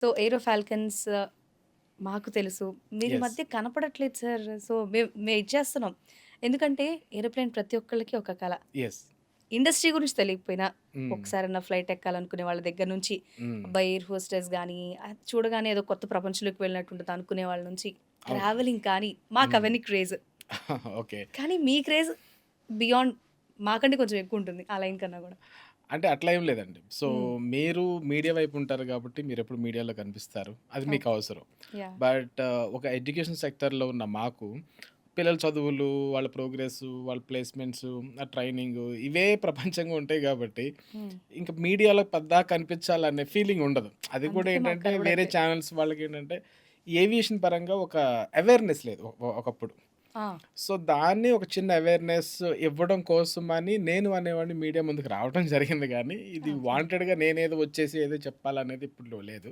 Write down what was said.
So, ఏరో falcons మాకు తెలుసు. మీరు ఈ యెస్. మధ్య కనపడట్లేదు సార్. సో, మేము ఇచ్చేస్తున్నాం. ఎందుకంటే ఏరోప్లేన్ ప్రతి ఒక్కళ్ళకి ఒక కల. యెస్. ఇండస్ట్రీ గురించి తెలియకపోయినా హ్మ్. ఒకసారన్నా ఫ్లైట్ ఎక్కాలనుకునే వాళ్ళ దగ్గర నుంచి, హ్మ్. అబ్బా! ఎయిర్ హోస్టెస్ గానీ, అది చూడగానే ఏదో కొత్త ప్రపంచంలోకి వెళ్ళినట్టుంటది అనుకునే వాళ్ళ నుంచి, అవును. ట్రావెలింగ్ కానీ హ్మ్. మాకవన్నీ క్రేజ్. ఓకే. కానీ మీ క్రేజ్ బియాండ్ మాకంటే కొంచెం ఎక్కువుంటుంది. ఆ లైన్ కన్నా గూడా. అంటే అట్లా ఏం లేదండి. సో, హ్మ్. మీరు మీడియా వైపు ఉంటారు గాబట్టి మీరెప్పుడు మీడియాలో కనిపిస్తారు. అది మీకు ఓకే. అవసరం. యాహ్! బట్ ఒక ఎడ్యుకేషన్ సెక్టార్‌లో ఉన్న మాకు పిల్లల చదువులు, వాళ్ళ ప్రోగ్రెస్సు, వాళ్ళ ప్లేస్‌మెంట్సు, ఆ ట్రైనింగు ఇవే ప్రపంచంగా ఉంటాయి గాబట్టి, హ్మ్. ఇంక మీడియాలో పద్దాక కనిపించాలనే ఫీలింగ్ ఉండదు. అది కూడా అందుకే మా ఏంటంటే కల గూడా వేరే అదే. ఛానెల్స్ వాళ్ళకేంటంటే ఏవియేషన్ పరంగా ఒక అవేర్‌నెస్ లేదు ఒకప్పుడు. ఆ! సో, దాన్ని ఒక చిన్న అవేర్‌నెస్ ఇవ్వడం కోసమని నేను అనేవాడిని మీడియా ముందుకు రావటం జరిగింది గానీ, ఇది ఓకే. వాంటెడ్‌గా నేనేదో వచ్చేసి ఏదో చెప్పాలనేది ఇప్పుడు లేదు.